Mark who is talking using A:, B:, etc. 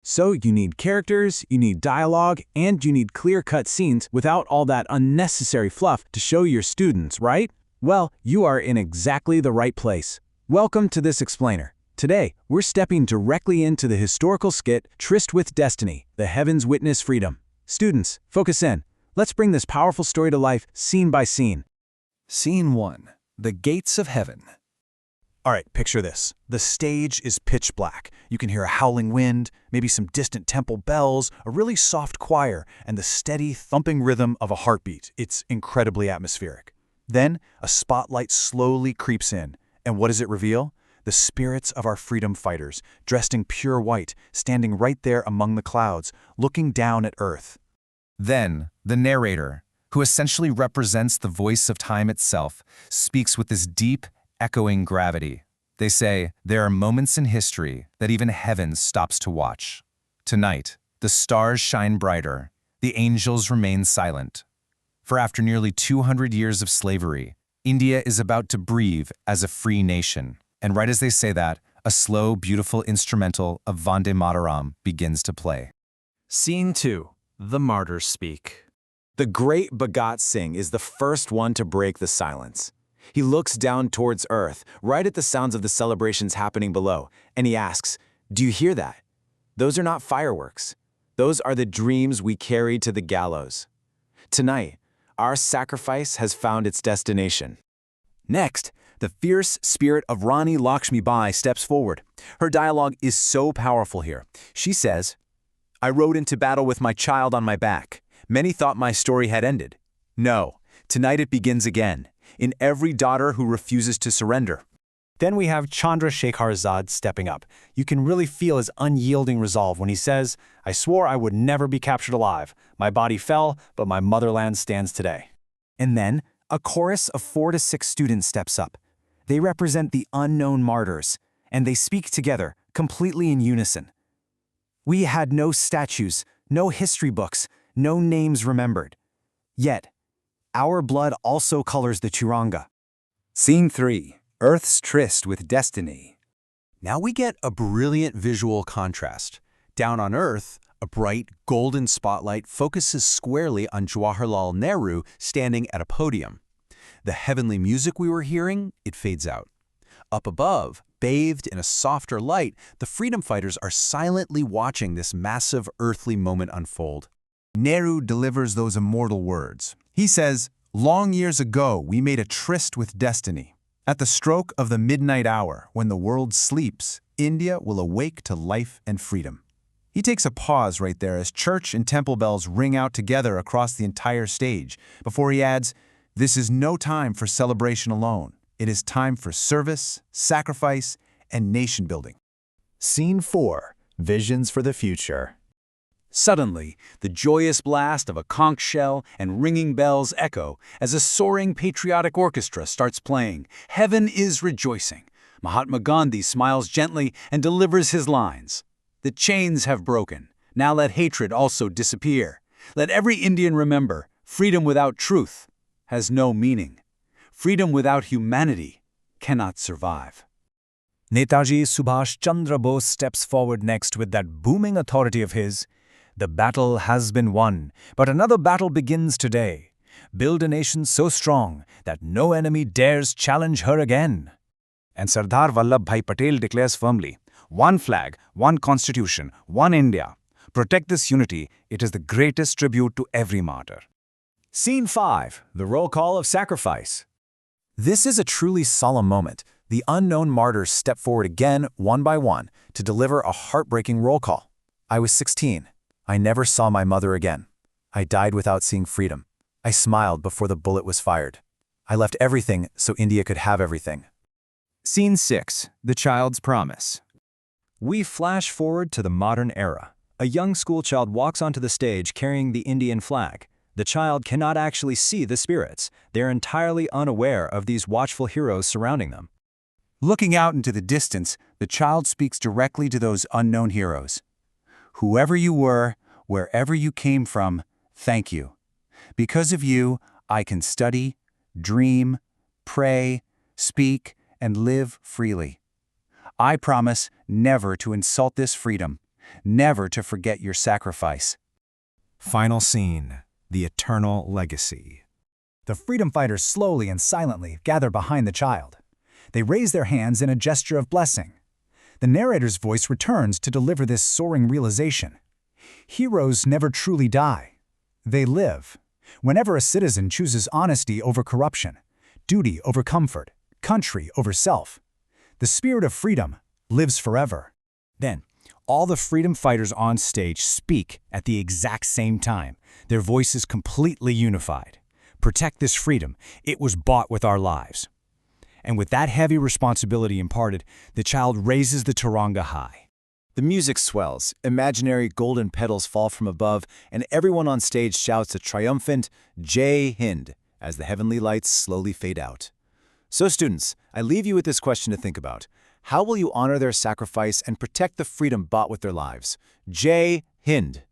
A: So you need characters, you need dialogue, and you need clear-cut scenes without all that unnecessary fluff to show your students, right? Well, you are in exactly the right place. Welcome to this explainer. Today, we're stepping directly into the historical skit Tryst with Destiny, The Heavens Witness Freedom. Students, focus in. Let's bring this powerful story to life, scene by scene.
B: Scene 1. The Gates of Heaven.
C: All right, picture this. The stage is pitch black. You can hear a howling wind, maybe some distant temple bells, a really soft choir, and the steady, thumping rhythm of a heartbeat. It's incredibly atmospheric. Then, a spotlight slowly creeps in. And what does it reveal? The spirits of our freedom fighters, dressed in pure white, standing right there among the clouds, looking down at Earth.
B: Then, the narrator, who essentially represents the voice of time itself, speaks with this deep, echoing gravity. They say, there are moments in history that even heaven stops to watch. Tonight, the stars shine brighter, the angels remain silent. For after nearly 200 years of slavery, India is about to breathe as a free nation. And right as they say that, a slow, beautiful instrumental of Vande Mataram begins to play.
D: Scene 2. The Martyrs Speak.
A: The great Bhagat Singh is the first one to break the silence. He looks down towards Earth, right at the sounds of the celebrations happening below, and he asks, "Do you hear that? Those are not fireworks. Those are the dreams we carried to the gallows. Tonight, our sacrifice has found its destination." Next, the fierce spirit of Rani Lakshmi Bai steps forward. Her dialogue is so powerful here. She says, "I rode into battle with my child on my back. Many thought my story had ended. No, tonight it begins again, in every daughter who refuses to surrender."
E: Then we have Chandrasekhar Azad stepping up. You can really feel his unyielding resolve when he says, "I swore I would never be captured alive. My body fell, but my motherland stands today."
F: And then, a chorus of 4 to 6 students steps up. They represent the unknown martyrs, and they speak together, completely in unison. "We had no statues, no history books, no names remembered. Yet, our blood also colors the Tiranga."
G: Scene 3. Earth's Tryst with Destiny. Now we get a brilliant visual contrast. Down on Earth, a bright, golden spotlight focuses squarely on Jawaharlal Nehru standing at a podium. The heavenly music we were hearing, it fades out. Up above, bathed in a softer light, the freedom fighters are silently watching this massive earthly moment unfold. Nehru delivers those immortal words. He says, "Long years ago, we made a tryst with destiny. At the stroke of the midnight hour, when the world sleeps, India will awake to life and freedom." He takes a pause right there as church and temple bells ring out together across the entire stage, before he adds, "This is no time for celebration alone. It is time for service, sacrifice, and nation building."
A: Scene 4. Visions for the Future. Suddenly, the joyous blast of a conch shell and ringing bells echo as a soaring patriotic orchestra starts playing. Heaven is rejoicing. Mahatma Gandhi smiles gently and delivers his lines. "The chains have broken. Now let hatred also disappear. Let every Indian remember, freedom without truth has no meaning. Freedom without humanity cannot survive."
E: Netaji Subhash Chandra Bose steps forward next with that booming authority of his. "The battle has been won, but another battle begins today. Build a nation so strong that no enemy dares challenge her again."
G: And Sardar Vallabhbhai Patel declares firmly, "One flag, one constitution, one India. Protect this unity. It is the greatest tribute to every martyr."
A: Scene 5. The Roll Call of Sacrifice. This is a truly solemn moment. The unknown martyrs step forward again, one by one, to deliver a heartbreaking roll call. "I was 16. I never saw my mother again. I died without seeing freedom. I smiled before the bullet was fired. I left everything so India could have everything."
F: Scene 6. The Child's Promise.
E: We flash forward to the modern era. A young schoolchild walks onto the stage carrying the Indian flag. The child cannot actually see the spirits. They're entirely unaware of these watchful heroes surrounding them.
C: Looking out into the distance, the child speaks directly to those unknown heroes. "Whoever you were, wherever you came from, thank you. Because of you, I can study, dream, pray, speak, and live freely. I promise never to insult this freedom, never to forget your sacrifice.
E: Final scene, the eternal legacy. The freedom fighters slowly and silently gather behind the child. They raise their hands in a gesture of blessing. The narrator's voice returns to deliver this soaring realization. Heroes never truly die. They live. Whenever a citizen chooses honesty over corruption, duty over comfort, country over self, the spirit of freedom lives forever. Then, all the freedom fighters on stage speak at the exact same time, their voices completely unified. Protect this freedom. It was bought with our lives. And with that heavy responsibility imparted, the child raises the Turanga high.
A: The music swells, imaginary golden petals fall from above, and everyone on stage shouts a triumphant Jai Hind as the heavenly lights slowly fade out. So students, I leave you with this question to think about. How will you honor their sacrifice and protect the freedom bought with their lives? Jai Hind.